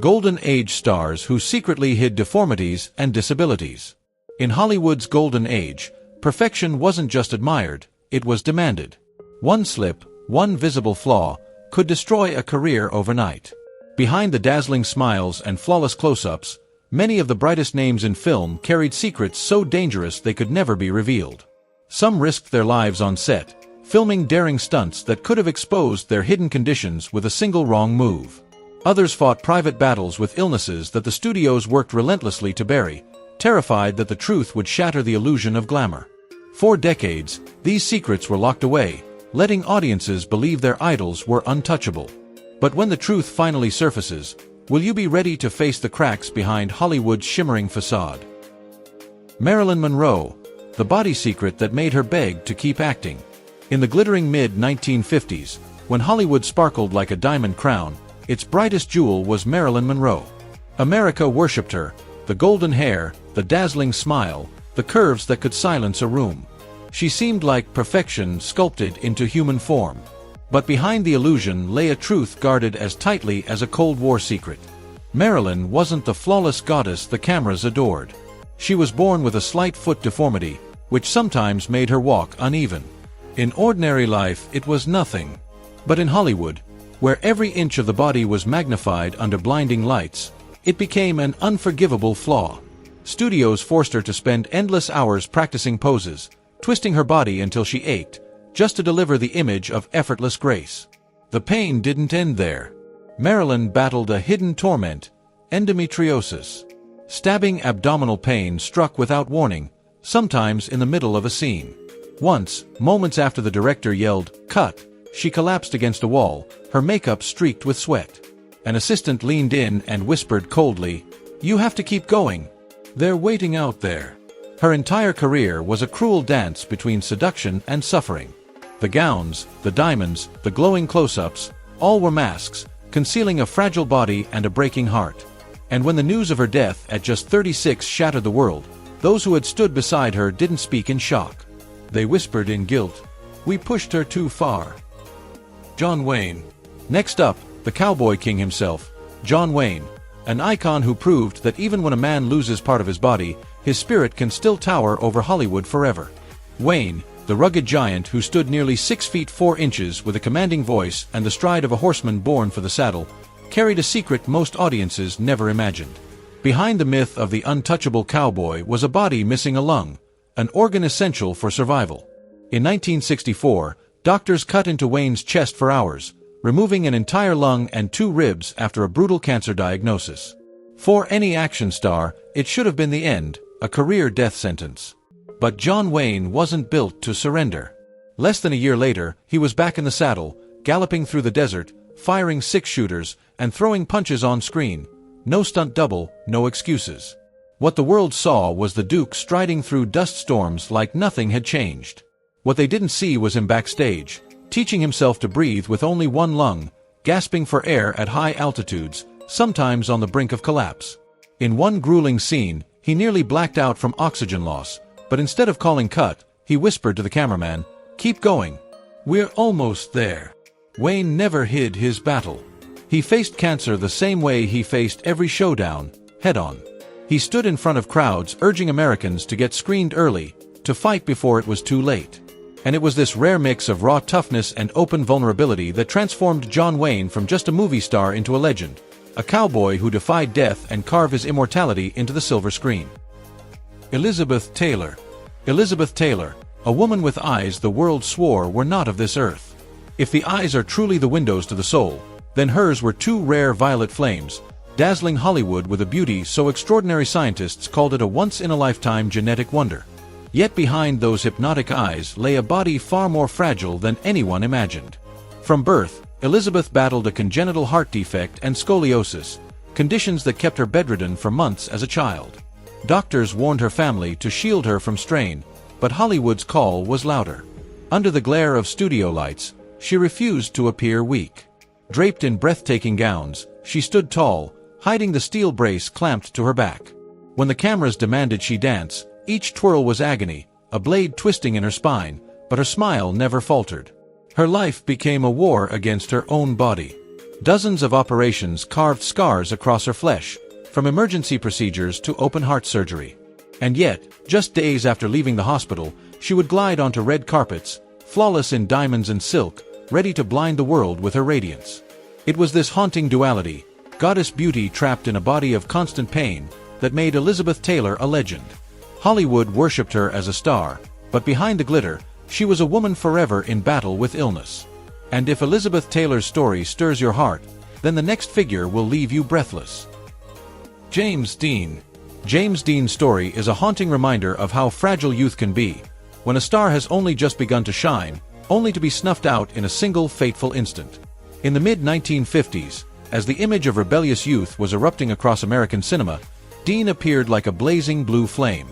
Golden Age stars who secretly hid deformities and disabilities. In Hollywood's golden age, perfection wasn't just admired, it was demanded. One slip, one visible flaw, could destroy a career overnight. Behind the dazzling smiles and flawless close-ups, many of the brightest names in film carried secrets so dangerous they could never be revealed. Some risked their lives on set, filming daring stunts that could have exposed their hidden conditions with a single wrong move. Others fought private battles with illnesses that the studios worked relentlessly to bury, terrified that the truth would shatter the illusion of glamour. For decades, these secrets were locked away, letting audiences believe their idols were untouchable. But when the truth finally surfaces, will you be ready to face the cracks behind Hollywood's shimmering facade? Marilyn Monroe, the body secret that made her beg to keep acting. In the glittering mid-1950s, when Hollywood sparkled like a diamond crown, its brightest jewel was Marilyn Monroe. America worshipped her, the golden hair, the dazzling smile, the curves that could silence a room. She seemed like perfection sculpted into human form. But behind the illusion lay a truth guarded as tightly as a Cold War secret. Marilyn wasn't the flawless goddess the cameras adored. She was born with a slight foot deformity, which sometimes made her walk uneven. In ordinary life, it was nothing. But in Hollywood, where every inch of the body was magnified under blinding lights, it became an unforgivable flaw. Studios forced her to spend endless hours practicing poses, twisting her body until she ached, just to deliver the image of effortless grace. The pain didn't end there. Marilyn battled a hidden torment, endometriosis. Stabbing abdominal pain struck without warning, sometimes in the middle of a scene. Once, moments after the director yelled, "Cut," she collapsed against a wall, her makeup streaked with sweat. An assistant leaned in and whispered coldly, "You have to keep going. They're waiting out there." Her entire career was a cruel dance between seduction and suffering. The gowns, the diamonds, the glowing close-ups, all were masks, concealing a fragile body and a breaking heart. And when the news of her death at just 36 shattered the world, those who had stood beside her didn't speak in shock. They whispered in guilt, "We pushed her too far." John Wayne. Next up, the cowboy king himself, John Wayne, an icon who proved that even when a man loses part of his body, his spirit can still tower over Hollywood forever. Wayne, the rugged giant who stood nearly 6 feet 4 inches with a commanding voice and the stride of a horseman born for the saddle, carried a secret most audiences never imagined. Behind the myth of the untouchable cowboy was a body missing a lung, an organ essential for survival. In 1964, doctors cut into Wayne's chest for hours, removing an entire lung and 2 ribs after a brutal cancer diagnosis. For any action star, it should have been the end, a career death sentence. But John Wayne wasn't built to surrender. Less than a year later, he was back in the saddle, galloping through the desert, firing 6-shooters, and throwing punches on screen. No stunt double, no excuses. What the world saw was the Duke striding through dust storms like nothing had changed. What they didn't see was him backstage, teaching himself to breathe with only one lung, gasping for air at high altitudes, sometimes on the brink of collapse. In one grueling scene, he nearly blacked out from oxygen loss, but instead of calling cut, he whispered to the cameraman, "Keep going. We're almost there." Wayne never hid his battle. He faced cancer the same way he faced every showdown, head-on. He stood in front of crowds urging Americans to get screened early, to fight before it was too late. And it was this rare mix of raw toughness and open vulnerability that transformed John Wayne from just a movie star into a legend, a cowboy who defied death and carved his immortality into the silver screen. Elizabeth Taylor. Elizabeth Taylor, a woman with eyes the world swore were not of this earth. If the eyes are truly the windows to the soul, then hers were 2 rare violet flames, dazzling Hollywood with a beauty so extraordinary scientists called it a once-in-a-lifetime genetic wonder. Yet behind those hypnotic eyes lay a body far more fragile than anyone imagined. From birth, Elizabeth battled a congenital heart defect and scoliosis, conditions that kept her bedridden for months as a child. Doctors warned her family to shield her from strain, but Hollywood's call was louder. Under the glare of studio lights, she refused to appear weak. Draped in breathtaking gowns, she stood tall, hiding the steel brace clamped to her back. When the cameras demanded she dance, each twirl was agony, a blade twisting in her spine, but her smile never faltered. Her life became a war against her own body. Dozens of operations carved scars across her flesh, from emergency procedures to open-heart surgery. And yet, just days after leaving the hospital, she would glide onto red carpets, flawless in diamonds and silk, ready to blind the world with her radiance. It was this haunting duality, goddess beauty trapped in a body of constant pain, that made Elizabeth Taylor a legend. Hollywood worshipped her as a star, but behind the glitter, she was a woman forever in battle with illness. And if Elizabeth Taylor's story stirs your heart, then the next figure will leave you breathless. James Dean. James Dean's story is a haunting reminder of how fragile youth can be, when a star has only just begun to shine, only to be snuffed out in a single fateful instant. In the mid-1950s, as the image of rebellious youth was erupting across American cinema, Dean appeared like a blazing blue flame.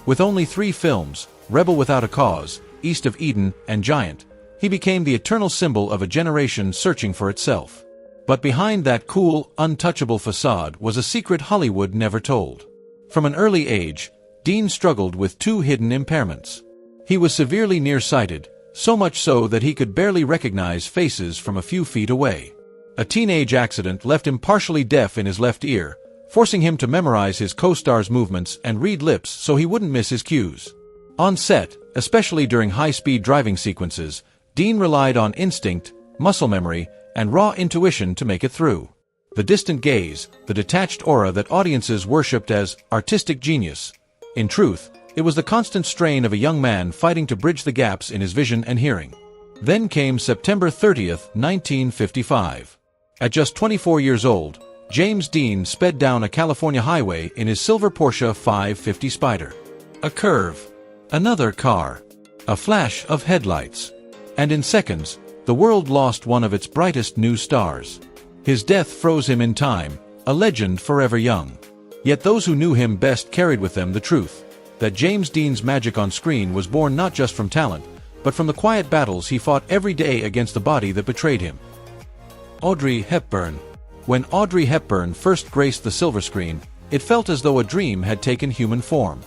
With only 3 films, Rebel Without a Cause, East of Eden, and Giant, he became the eternal symbol of a generation searching for itself. But behind that cool, untouchable facade was a secret Hollywood never told. From an early age, Dean struggled with 2 hidden impairments. He was severely nearsighted, so much so that he could barely recognize faces from a few feet away. A teenage accident left him partially deaf in his left ear, forcing him to memorize his co-stars' movements and read lips so he wouldn't miss his cues. On set, especially during high-speed driving sequences, Dean relied on instinct, muscle memory, and raw intuition to make it through. The distant gaze, the detached aura that audiences worshipped as artistic genius. In truth, it was the constant strain of a young man fighting to bridge the gaps in his vision and hearing. Then came September 30th, 1955. At just 24 years old, James Dean sped down a California highway in his silver Porsche 550 Spider. A curve. Another car. A flash of headlights. And in seconds, the world lost one of its brightest new stars. His death froze him in time, a legend forever young. Yet those who knew him best carried with them the truth, that James Dean's magic on screen was born not just from talent, but from the quiet battles he fought every day against the body that betrayed him. Audrey Hepburn. When Audrey Hepburn first graced the silver screen, it felt as though a dream had taken human form.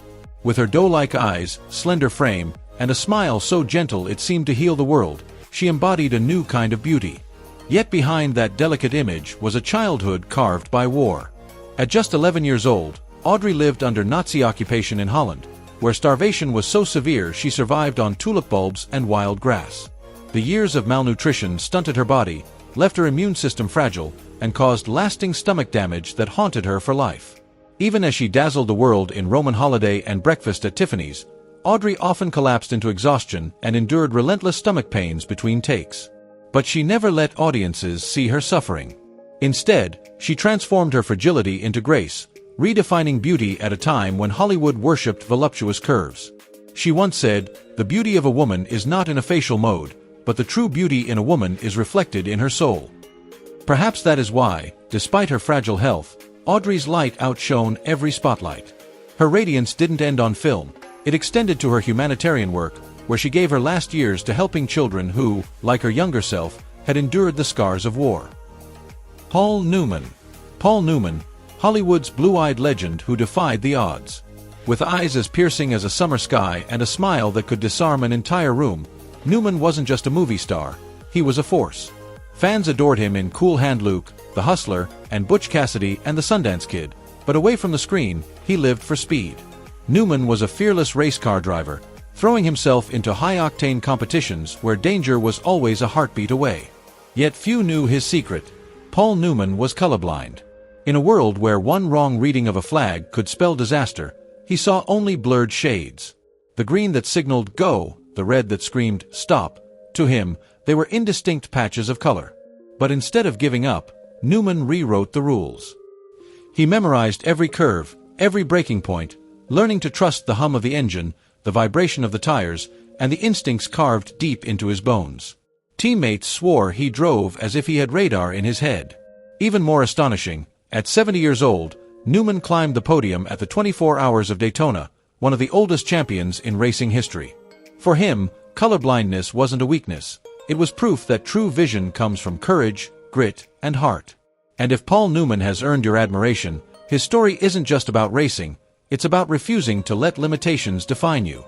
With her doe-like eyes, slender frame, and a smile so gentle it seemed to heal the world, she embodied a new kind of beauty. Yet behind that delicate image was a childhood carved by war. At just 11 years old, Audrey lived under Nazi occupation in Holland, where starvation was so severe she survived on tulip bulbs and wild grass. The years of malnutrition stunted her body, left her immune system fragile, and caused lasting stomach damage that haunted her for life. Even as she dazzled the world in Roman holiday and breakfast at Tiffany's, Audrey often collapsed into exhaustion and endured relentless stomach pains between takes. But she never let audiences see her suffering. Instead, she transformed her fragility into grace, redefining beauty at a time when Hollywood worshipped voluptuous curves. She once said, "The beauty of a woman is not in a facial mode, but the true beauty in a woman is reflected in her soul." Perhaps that is why, despite her fragile health, Audrey's light outshone every spotlight. Her radiance didn't end on film. It extended to her humanitarian work, where she gave her last years to helping children who, like her younger self, had endured the scars of war. Paul Newman. Paul Newman, Hollywood's blue-eyed legend who defied the odds. With eyes as piercing as a summer sky and a smile that could disarm an entire room, Newman wasn't just a movie star, he was a force. Fans adored him in Cool Hand Luke, The Hustler, and Butch Cassidy and the Sundance Kid, but away from the screen, he lived for speed. Newman was a fearless race car driver, throwing himself into high-octane competitions where danger was always a heartbeat away. Yet few knew his secret. Paul Newman was colorblind. In a world where one wrong reading of a flag could spell disaster, he saw only blurred shades. The green that signaled go, the red that screamed stop. To him, they were indistinct patches of color. But instead of giving up, Newman rewrote the rules. He memorized every curve, every breaking point, learning to trust the hum of the engine, the vibration of the tires, and the instincts carved deep into his bones. Teammates swore he drove as if he had radar in his head. Even more astonishing, at 70 years old, Newman climbed the podium at the 24 Hours of Daytona, one of the oldest champions in racing history. For him, colorblindness wasn't a weakness. It was proof that true vision comes from courage, grit, and heart. And if Paul Newman has earned your admiration, his story isn't just about racing, it's about refusing to let limitations define you.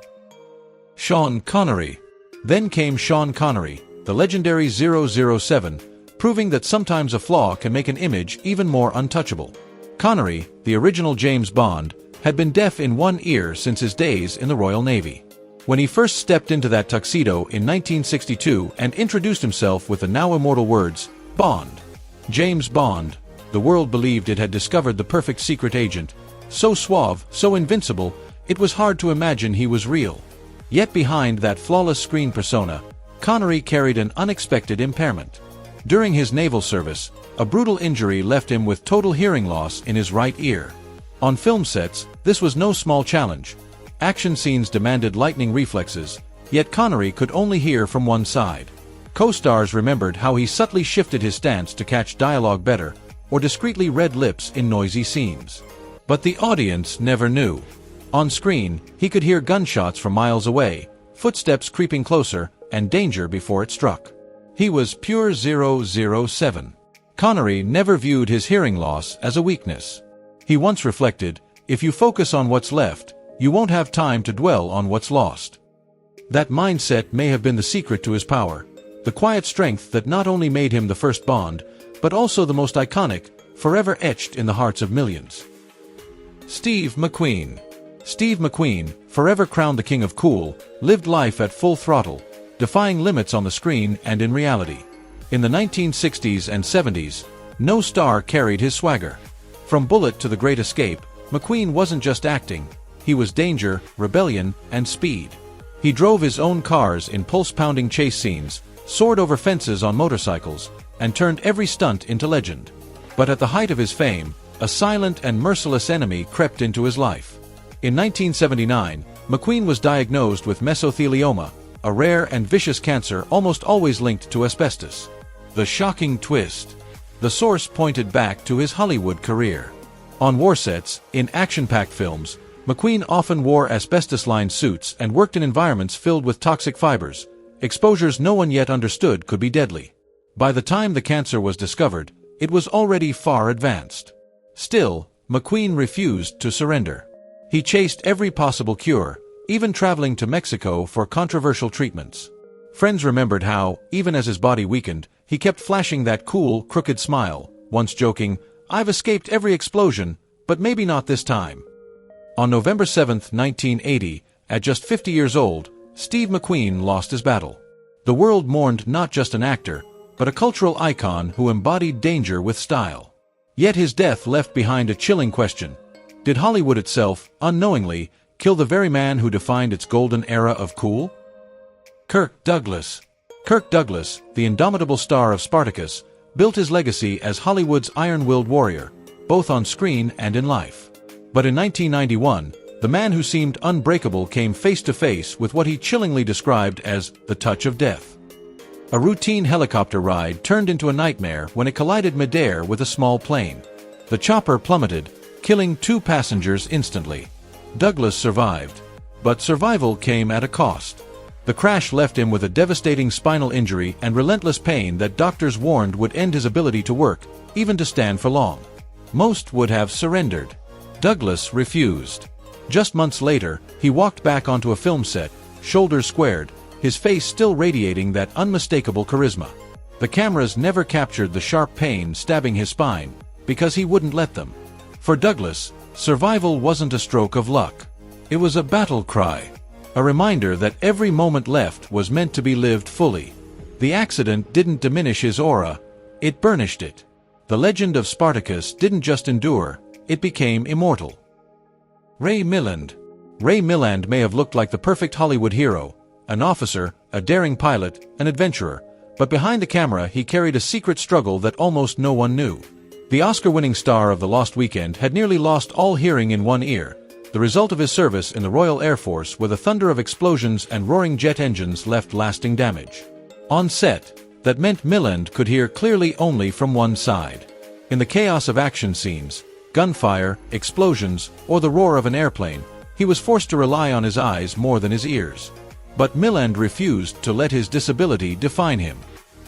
Sean Connery. Then came Sean Connery, the legendary 007, proving that sometimes a flaw can make an image even more untouchable. Connery, the original James Bond, had been deaf in one ear since his days in the Royal Navy. When he first stepped into that tuxedo in 1962 and introduced himself with the now immortal words, "Bond, James Bond," the world believed it had discovered the perfect secret agent. So suave, so invincible, it was hard to imagine he was real. Yet behind that flawless screen persona, Connery carried an unexpected impairment. During his naval service, a brutal injury left him with total hearing loss in his right ear. On film sets, this was no small challenge. Action scenes demanded lightning reflexes, yet Connery could only hear from one side. Co-stars remembered how he subtly shifted his stance to catch dialogue better, or discreetly read lips in noisy scenes. But the audience never knew. On screen, he could hear gunshots from miles away, footsteps creeping closer, and danger before it struck. He was pure 007. Connery never viewed his hearing loss as a weakness. He once reflected, "If you focus on what's left, you won't have time to dwell on what's lost." That mindset may have been the secret to his power, the quiet strength that not only made him the first Bond, but also the most iconic, forever etched in the hearts of millions. Steve McQueen. Steve McQueen, forever crowned the king of cool, lived life at full throttle, defying limits on the screen and in reality. In the 1960s and 70s, no star carried his swagger. From Bullet to The Great Escape, McQueen wasn't just acting, he was danger, rebellion, and speed. He drove his own cars in pulse-pounding chase scenes, soared over fences on motorcycles, and turned every stunt into legend. But at the height of his fame, a silent and merciless enemy crept into his life. In 1979, McQueen was diagnosed with mesothelioma, a rare and vicious cancer almost always linked to asbestos. The shocking twist. The source pointed back to his Hollywood career. On war sets, in action-packed films, McQueen often wore asbestos-lined suits and worked in environments filled with toxic fibers, exposures no one yet understood could be deadly. By the time the cancer was discovered, it was already far advanced. Still, McQueen refused to surrender. He chased every possible cure, even traveling to Mexico for controversial treatments. Friends remembered how, even as his body weakened, he kept flashing that cool, crooked smile, once joking, "I've escaped every explosion, but maybe not this time." On November 7, 1980, at just 50 years old, Steve McQueen lost his battle. The world mourned not just an actor, but a cultural icon who embodied danger with style. Yet his death left behind a chilling question. Did Hollywood itself, unknowingly, kill the very man who defined its golden era of cool? Kirk Douglas. Kirk Douglas, the indomitable star of Spartacus, built his legacy as Hollywood's iron-willed warrior, both on screen and in life. But in 1991, the man who seemed unbreakable came face to face with what he chillingly described as the touch of death. A routine helicopter ride turned into a nightmare when it collided midair with a small plane. The chopper plummeted, killing 2 passengers instantly. Douglas survived, but survival came at a cost. The crash left him with a devastating spinal injury and relentless pain that doctors warned would end his ability to work, even to stand for long. Most would have surrendered. Douglas refused. Just months later, he walked back onto a film set, shoulders squared, his face still radiating that unmistakable charisma. The cameras never captured the sharp pain stabbing his spine, because he wouldn't let them. For Douglas, survival wasn't a stroke of luck. It was a battle cry. A reminder that every moment left was meant to be lived fully. The accident didn't diminish his aura, it burnished it. The legend of Spartacus didn't just endure, it became immortal. Ray Milland. Ray Milland may have looked like the perfect Hollywood hero, an officer, a daring pilot, an adventurer, but behind the camera he carried a secret struggle that almost no one knew. The Oscar-winning star of The Lost Weekend had nearly lost all hearing in one ear, the result of his service in the Royal Air Force, where the thunder of explosions and roaring jet engines left lasting damage. On set, that meant Milland could hear clearly only from one side. In the chaos of action scenes, gunfire, explosions, or the roar of an airplane, he was forced to rely on his eyes more than his ears. But Milland refused to let his disability define him.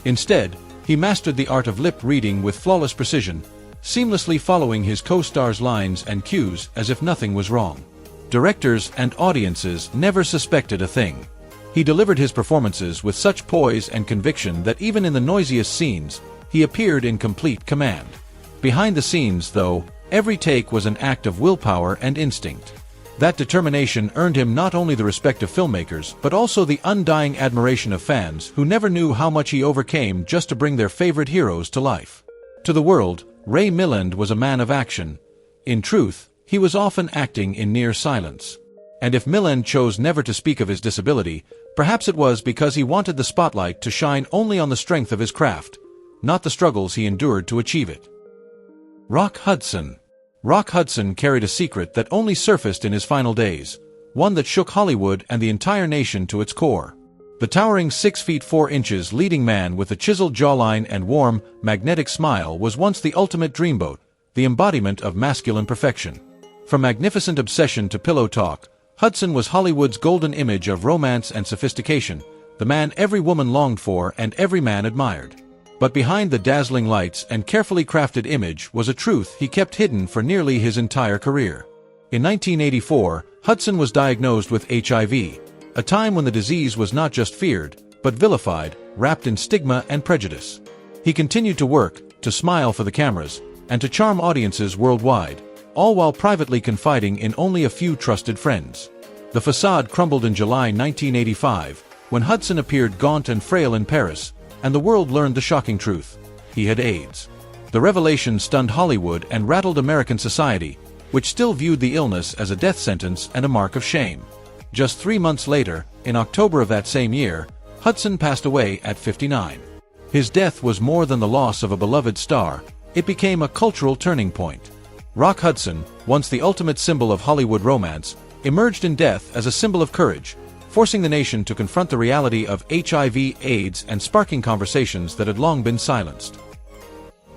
Instead, he mastered the art of lip reading with flawless precision, seamlessly following his co-stars' lines and cues as if nothing was wrong. Directors and audiences never suspected a thing. He delivered his performances with such poise and conviction that even in the noisiest scenes, he appeared in complete command. Behind the scenes, though, every take was an act of willpower and instinct. That determination earned him not only the respect of filmmakers, but also the undying admiration of fans who never knew how much he overcame just to bring their favorite heroes to life. To the world, Ray Milland was a man of action. In truth, he was often acting in near silence. And if Milland chose never to speak of his disability, perhaps it was because he wanted the spotlight to shine only on the strength of his craft, not the struggles he endured to achieve it. Rock Hudson. Rock Hudson carried a secret that only surfaced in his final days, one that shook Hollywood and the entire nation to its core. The towering 6 feet 4 inches leading man with a chiseled jawline and warm, magnetic smile was once the ultimate dreamboat, the embodiment of masculine perfection. From magnificent obsession to pillow talk, Hudson was Hollywood's golden image of romance and sophistication, the man every woman longed for and every man admired. But behind the dazzling lights and carefully crafted image was a truth he kept hidden for nearly his entire career. In 1984, Hudson was diagnosed with HIV, a time when the disease was not just feared, but vilified, wrapped in stigma and prejudice. He continued to work, to smile for the cameras, and to charm audiences worldwide, all while privately confiding in only a few trusted friends. The facade crumbled in July 1985, when Hudson appeared gaunt and frail in Paris, and the world learned the shocking truth: he had AIDS. The revelation stunned Hollywood and rattled American society, which still viewed the illness as a death sentence and a mark of shame. Just 3 months later, in October of that same year, Hudson passed away at 59. His death was more than the loss of a beloved star, it became a cultural turning point. Rock Hudson, once the ultimate symbol of Hollywood romance, emerged in death as a symbol of courage, forcing the nation to confront the reality of HIV, AIDS, and sparking conversations that had long been silenced.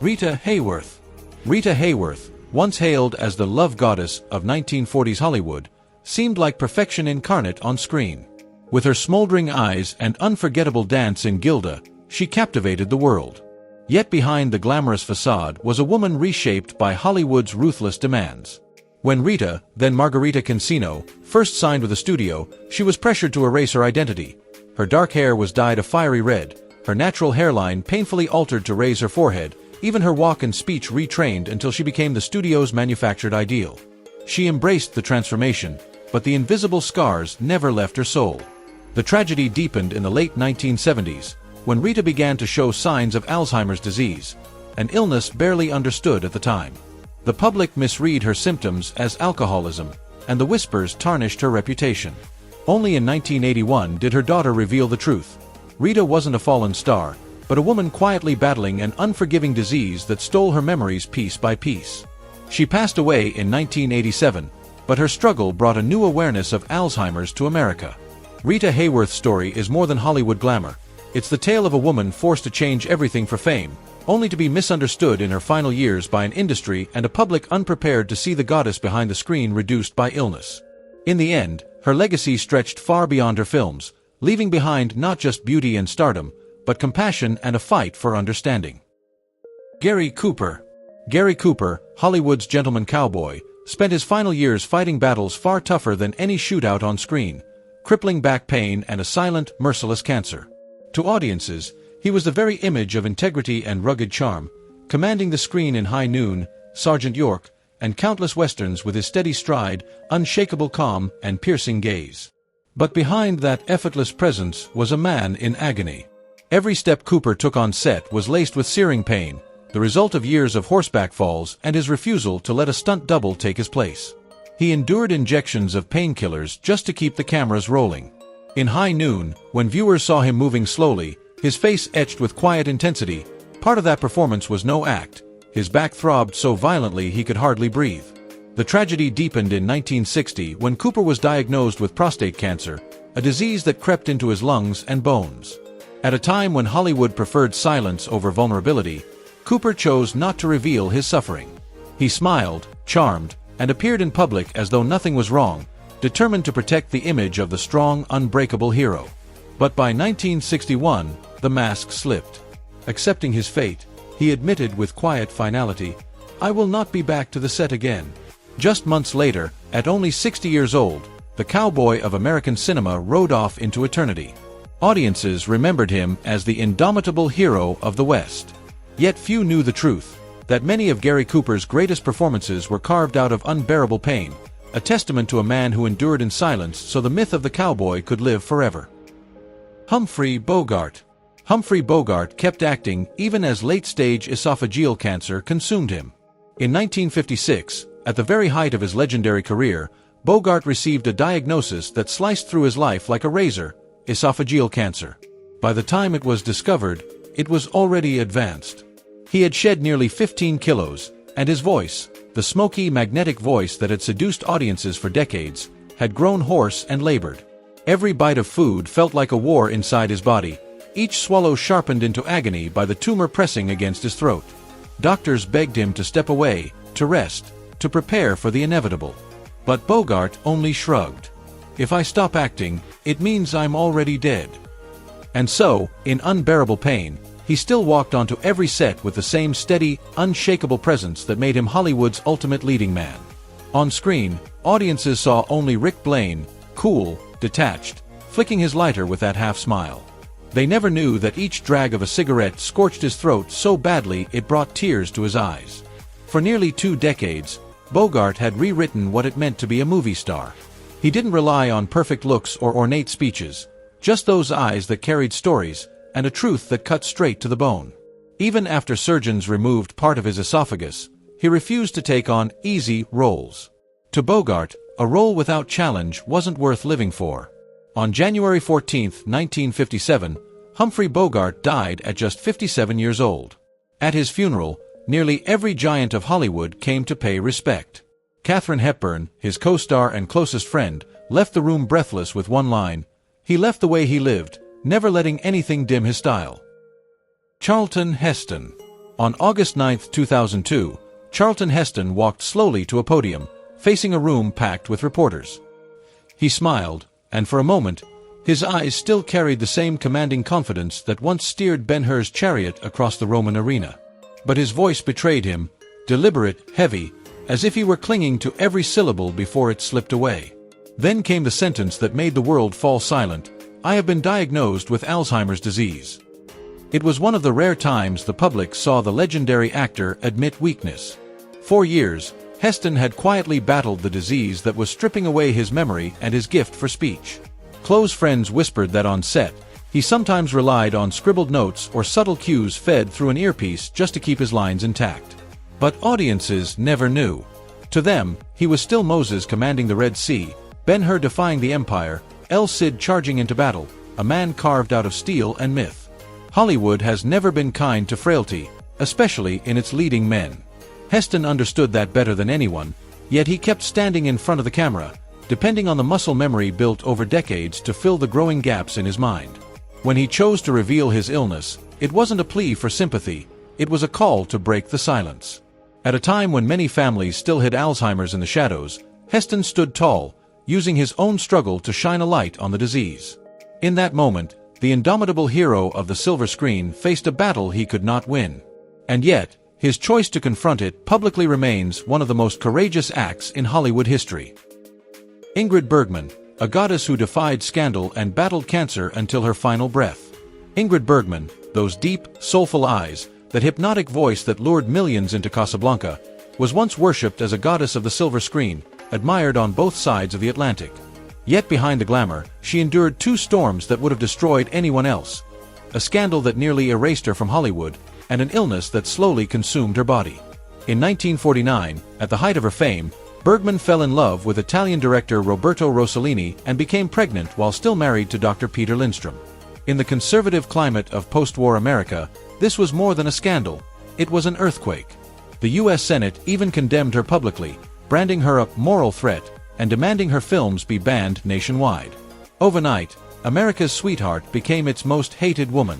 Rita Hayworth. Rita Hayworth, once hailed as the love goddess of 1940s Hollywood, seemed like perfection incarnate on screen. With her smoldering eyes and unforgettable dance in Gilda, she captivated the world. Yet behind the glamorous facade was a woman reshaped by Hollywood's ruthless demands. When Rita, then Margarita Cancino, first signed with a studio, she was pressured to erase her identity. Her dark hair was dyed a fiery red, her natural hairline painfully altered to raise her forehead, even her walk and speech retrained until she became the studio's manufactured ideal. She embraced the transformation, but the invisible scars never left her soul. The tragedy deepened in the late 1970s, when Rita began to show signs of Alzheimer's disease, an illness barely understood at the time. The public misread her symptoms as alcoholism, and the whispers tarnished her reputation. Only in 1981 did her daughter reveal the truth. Rita wasn't a fallen star, but a woman quietly battling an unforgiving disease that stole her memories piece by piece. She passed away in 1987, but her struggle brought a new awareness of Alzheimer's to America. Rita Hayworth's story is more than Hollywood glamour. It's the tale of a woman forced to change everything for fame, only to be misunderstood in her final years by an industry and a public unprepared to see the goddess behind the screen reduced by illness. In the end, her legacy stretched far beyond her films, leaving behind not just beauty and stardom, but compassion and a fight for understanding. Gary Cooper. Gary Cooper, Hollywood's gentleman cowboy, spent his final years fighting battles far tougher than any shootout on screen, crippling back pain and a silent, merciless cancer. To audiences, he was the very image of integrity and rugged charm, commanding the screen in High Noon, Sergeant York, and countless westerns with his steady stride, unshakable calm, and piercing gaze. But behind that effortless presence was a man in agony. Every step Cooper took on set was laced with searing pain, the result of years of horseback falls and his refusal to let a stunt double take his place. He endured injections of painkillers just to keep the cameras rolling. In High Noon, when viewers saw him moving slowly, his face etched with quiet intensity, part of that performance was no act. His back throbbed so violently he could hardly breathe. The tragedy deepened in 1960 when Cooper was diagnosed with prostate cancer, a disease that crept into his lungs and bones. At a time when Hollywood preferred silence over vulnerability, Cooper chose not to reveal his suffering. He smiled, charmed, and appeared in public as though nothing was wrong, determined to protect the image of the strong, unbreakable hero. But by 1961, the mask slipped. Accepting his fate, he admitted with quiet finality, "I will not be back to the set again." Just months later, at only 60 years old, the cowboy of American cinema rode off into eternity. Audiences remembered him as the indomitable hero of the West. Yet few knew the truth, that many of Gary Cooper's greatest performances were carved out of unbearable pain, a testament to a man who endured in silence so the myth of the cowboy could live forever. Humphrey Bogart. Humphrey Bogart kept acting even as late-stage esophageal cancer consumed him. In 1956, at the very height of his legendary career, Bogart received a diagnosis that sliced through his life like a razor: esophageal cancer. By the time it was discovered, it was already advanced. He had shed nearly 15 kilos, and his voice, the smoky, magnetic voice that had seduced audiences for decades, had grown hoarse and labored. Every bite of food felt like a war inside his body, each swallow sharpened into agony by the tumor pressing against his throat. Doctors begged him to step away, to rest, to prepare for the inevitable. But Bogart only shrugged. "If I stop acting, it means I'm already dead." And so, in unbearable pain, he still walked onto every set with the same steady, unshakable presence that made him Hollywood's ultimate leading man. On screen, audiences saw only Rick Blaine, cool, detached, flicking his lighter with that half-smile. They never knew that each drag of a cigarette scorched his throat so badly it brought tears to his eyes. For nearly 2 decades, Bogart had rewritten what it meant to be a movie star. He didn't rely on perfect looks or ornate speeches, just those eyes that carried stories, and a truth that cut straight to the bone. Even after surgeons removed part of his esophagus, he refused to take on easy roles. To Bogart, a role without challenge wasn't worth living for. On January 14, 1957, Humphrey Bogart died at just 57 years old. At his funeral, nearly every giant of Hollywood came to pay respect. Katharine Hepburn, his co-star and closest friend, left the room breathless with one line: "He left the way he lived, never letting anything dim his style." Charlton Heston. On August 9, 2002, Charlton Heston walked slowly to a podium, facing a room packed with reporters. He smiled, and for a moment, his eyes still carried the same commanding confidence that once steered Ben-Hur's chariot across the Roman arena. But his voice betrayed him, deliberate, heavy, as if he were clinging to every syllable before it slipped away. Then came the sentence that made the world fall silent: "I have been diagnosed with Alzheimer's disease." It was one of the rare times the public saw the legendary actor admit weakness. For years, Heston had quietly battled the disease that was stripping away his memory and his gift for speech. Close friends whispered that on set, he sometimes relied on scribbled notes or subtle cues fed through an earpiece just to keep his lines intact. But audiences never knew. To them, he was still Moses commanding the Red Sea, Ben-Hur defying the Empire, El Cid charging into battle, a man carved out of steel and myth. Hollywood has never been kind to frailty, especially in its leading men. Heston understood that better than anyone, yet he kept standing in front of the camera, depending on the muscle memory built over decades to fill the growing gaps in his mind. When he chose to reveal his illness, it wasn't a plea for sympathy, it was a call to break the silence. At a time when many families still hid Alzheimer's in the shadows, Heston stood tall, using his own struggle to shine a light on the disease. In that moment, the indomitable hero of the silver screen faced a battle he could not win. And yet, his choice to confront it publicly remains one of the most courageous acts in Hollywood history. Ingrid Bergman, a goddess who defied scandal and battled cancer until her final breath. Ingrid Bergman, those deep, soulful eyes, that hypnotic voice that lured millions into Casablanca, was once worshipped as a goddess of the silver screen, admired on both sides of the Atlantic. Yet behind the glamour, she endured 2 storms that would have destroyed anyone else: a scandal that nearly erased her from Hollywood, and an illness that slowly consumed her body. In 1949, at the height of her fame, Bergman fell in love with Italian director Roberto Rossellini and became pregnant while still married to Dr. Peter Lindstrom. In the conservative climate of post-war America, this was more than a scandal, it was an earthquake. The U.S. Senate even condemned her publicly, branding her a moral threat and demanding her films be banned nationwide. Overnight, America's sweetheart became its most hated woman.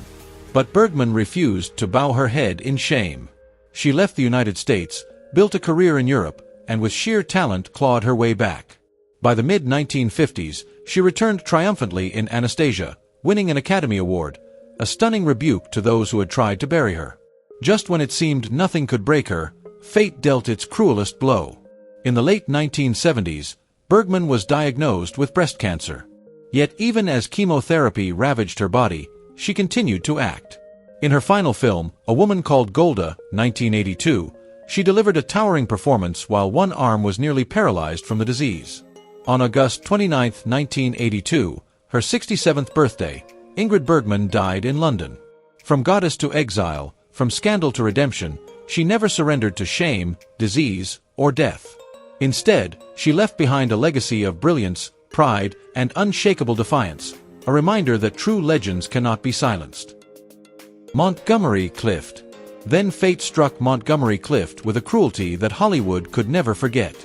But Bergman refused to bow her head in shame. She left the United States, built a career in Europe, and with sheer talent clawed her way back. By the mid-1950s, she returned triumphantly in Anastasia, winning an Academy Award, a stunning rebuke to those who had tried to bury her. Just when it seemed nothing could break her, fate dealt its cruelest blow. In the late 1970s, Bergman was diagnosed with breast cancer. Yet even as chemotherapy ravaged her body, she continued to act. In her final film, A Woman Called Golda, 1982, she delivered a towering performance while one arm was nearly paralyzed from the disease. On August 29, 1982, her 67th birthday, Ingrid Bergman died in London. From goddess to exile, from scandal to redemption, she never surrendered to shame, disease, or death. Instead, she left behind a legacy of brilliance, pride, and unshakable defiance, a reminder that true legends cannot be silenced. Montgomery Clift. Then fate struck Montgomery Clift with a cruelty that Hollywood could never forget.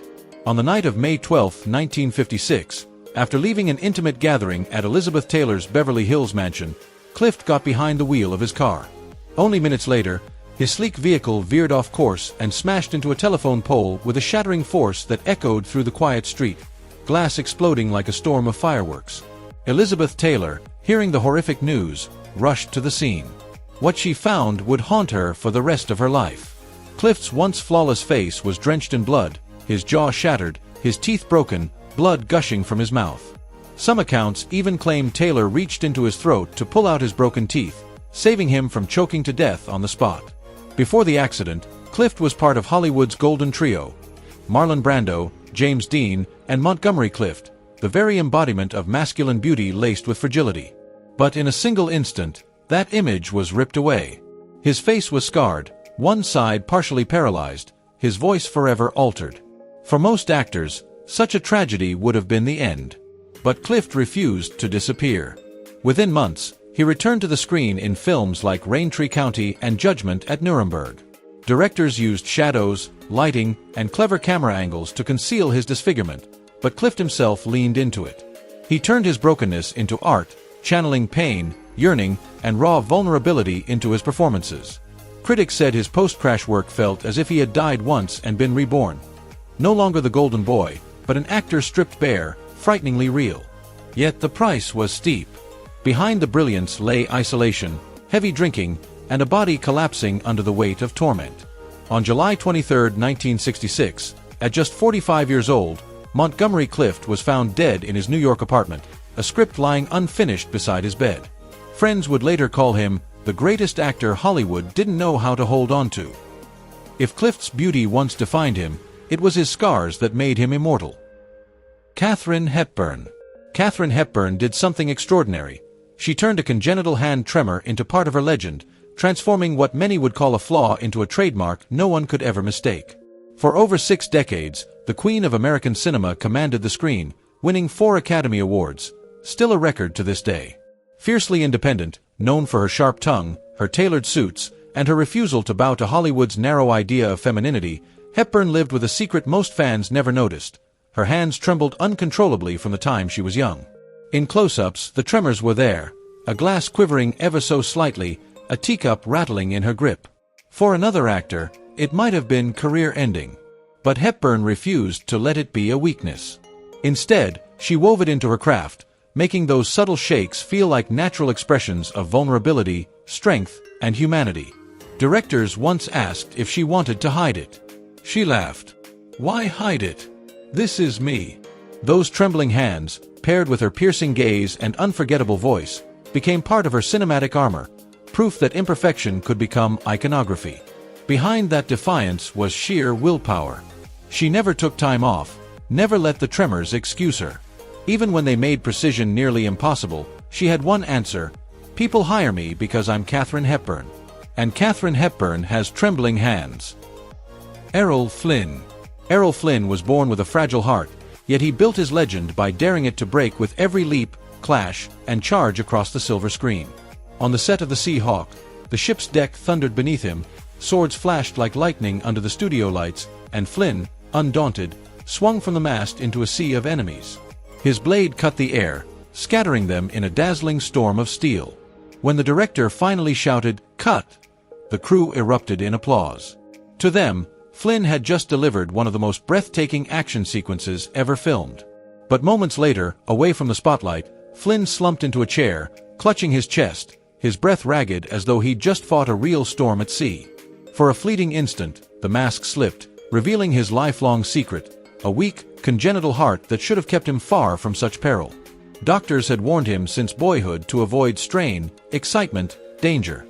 On the night of May 12, 1956, after leaving an intimate gathering at Elizabeth Taylor's Beverly Hills mansion, Clift got behind the wheel of his car. Only minutes later, his sleek vehicle veered off course and smashed into a telephone pole with a shattering force that echoed through the quiet street, glass exploding like a storm of fireworks. Elizabeth Taylor, hearing the horrific news, rushed to the scene. What she found would haunt her for the rest of her life. Clift's once flawless face was drenched in blood, his jaw shattered, his teeth broken, blood gushing from his mouth. Some accounts even claim Taylor reached into his throat to pull out his broken teeth, saving him from choking to death on the spot. Before the accident, Clift was part of Hollywood's golden trio: Marlon Brando, James Dean, and Montgomery Clift, the very embodiment of masculine beauty laced with fragility. But in a single instant, that image was ripped away. His face was scarred, one side partially paralyzed, his voice forever altered. For most actors, such a tragedy would have been the end. But Clift refused to disappear. Within months, he returned to the screen in films like Raintree County and Judgment at Nuremberg. Directors used shadows, lighting, and clever camera angles to conceal his disfigurement, but Clift himself leaned into it. He turned his brokenness into art, channeling pain, yearning, and raw vulnerability into his performances. Critics said his post-crash work felt as if he had died once and been reborn. No longer the golden boy, but an actor stripped bare, frighteningly real. Yet the price was steep. Behind the brilliance lay isolation, heavy drinking, and a body collapsing under the weight of torment. On July 23, 1966, at just 45 years old, Montgomery Clift was found dead in his New York apartment, a script lying unfinished beside his bed. Friends would later call him the greatest actor Hollywood didn't know how to hold on to. If Clift's beauty once defined him, it was his scars that made him immortal. Katharine Hepburn. Katharine Hepburn did something extraordinary. She turned a congenital hand tremor into part of her legend, transforming what many would call a flaw into a trademark no one could ever mistake. For over 6 decades, the Queen of American cinema commanded the screen, winning 4 Academy Awards, still a record to this day. Fiercely independent, known for her sharp tongue, her tailored suits, and her refusal to bow to Hollywood's narrow idea of femininity, Hepburn lived with a secret most fans never noticed. Her hands trembled uncontrollably from the time she was young. In close-ups, the tremors were there, a glass quivering ever so slightly, a teacup rattling in her grip. For another actor, it might have been career-ending. But Hepburn refused to let it be a weakness. Instead, she wove it into her craft, making those subtle shakes feel like natural expressions of vulnerability, strength, and humanity. Directors once asked if she wanted to hide it. She laughed. "Why hide it? This is me." Those trembling hands, paired with her piercing gaze and unforgettable voice, became part of her cinematic armor, proof that imperfection could become iconography. Behind that defiance was sheer willpower. She never took time off, never let the tremors excuse her. Even when they made precision nearly impossible, she had one answer: people hire me because I'm Katharine Hepburn. And Katharine Hepburn has trembling hands. Errol Flynn. Errol Flynn was born with a fragile heart, yet he built his legend by daring it to break with every leap, clash, and charge across the silver screen. On the set of the Sea Hawk, the ship's deck thundered beneath him, swords flashed like lightning under the studio lights, and Flynn, undaunted, swung from the mast into a sea of enemies. His blade cut the air, scattering them in a dazzling storm of steel. When the director finally shouted, "Cut!" the crew erupted in applause. To them, Flynn had just delivered one of the most breathtaking action sequences ever filmed. But moments later, away from the spotlight, Flynn slumped into a chair, clutching his chest, his breath ragged as though he'd just fought a real storm at sea. For a fleeting instant, the mask slipped, revealing his lifelong secret, a weak, congenital heart that should have kept him far from such peril. Doctors had warned him since boyhood to avoid strain, excitement, danger.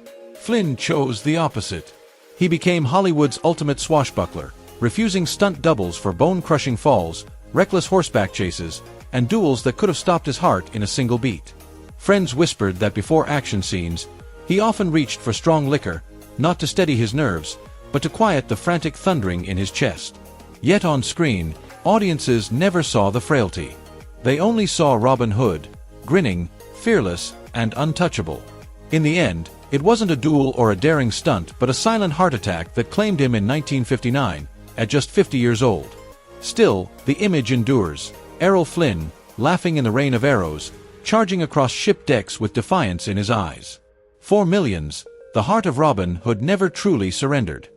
Flynn chose the opposite. He became Hollywood's ultimate swashbuckler, refusing stunt doubles for bone-crushing falls, reckless horseback chases, and duels that could have stopped his heart in a single beat. Friends whispered that before action scenes, he often reached for strong liquor, not to steady his nerves, but to quiet the frantic thundering in his chest. Yet on screen, audiences never saw the frailty. They only saw Robin Hood, grinning, fearless, and untouchable. In the end, it wasn't a duel or a daring stunt but a silent heart attack that claimed him in 1959, at just 50 years old. Still, the image endures. Errol Flynn, laughing in the rain of arrows, charging across ship decks with defiance in his eyes. For millions, the heart of Robin Hood never truly surrendered.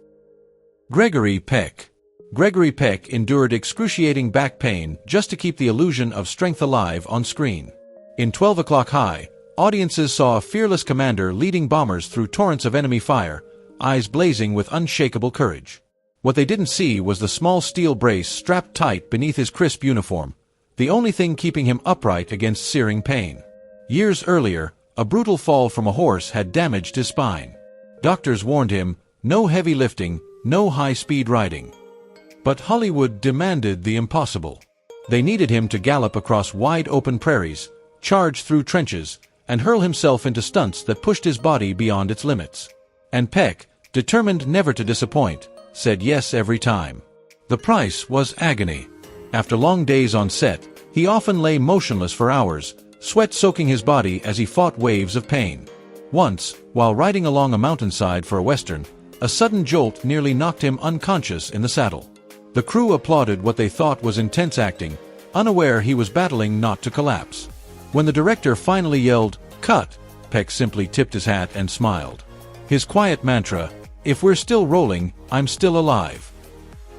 Gregory Peck. Gregory Peck endured excruciating back pain just to keep the illusion of strength alive on screen. In 12 O'Clock High, audiences saw a fearless commander leading bombers through torrents of enemy fire, eyes blazing with unshakable courage. What they didn't see was the small steel brace strapped tight beneath his crisp uniform, the only thing keeping him upright against searing pain. Years earlier, a brutal fall from a horse had damaged his spine. Doctors warned him, no heavy lifting, no high-speed riding. But Hollywood demanded the impossible. They needed him to gallop across wide-open prairies, charge through trenches, and hurl himself into stunts that pushed his body beyond its limits. And Peck, determined never to disappoint, said yes every time. The price was agony. After long days on set, he often lay motionless for hours, sweat soaking his body as he fought waves of pain. Once, while riding along a mountainside for a western, a sudden jolt nearly knocked him unconscious in the saddle. The crew applauded what they thought was intense acting, unaware he was battling not to collapse. When the director finally yelled, "Cut!" Peck simply tipped his hat and smiled. His quiet mantra, "If we're still rolling, I'm still alive."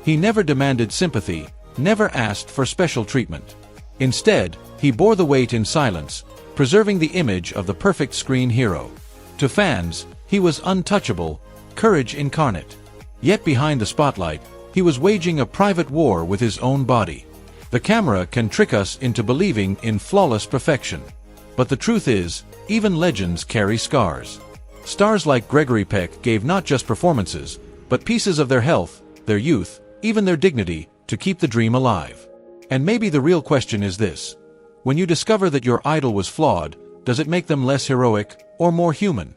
He never demanded sympathy, never asked for special treatment. Instead, he bore the weight in silence, preserving the image of the perfect screen hero. To fans, he was untouchable, courage incarnate. Yet behind the spotlight, he was waging a private war with his own body. The camera can trick us into believing in flawless perfection. But the truth is, even legends carry scars. Stars like Gregory Peck gave not just performances, but pieces of their health, their youth, even their dignity, to keep the dream alive. And maybe the real question is this: when you discover that your idol was flawed, does it make them less heroic or more human?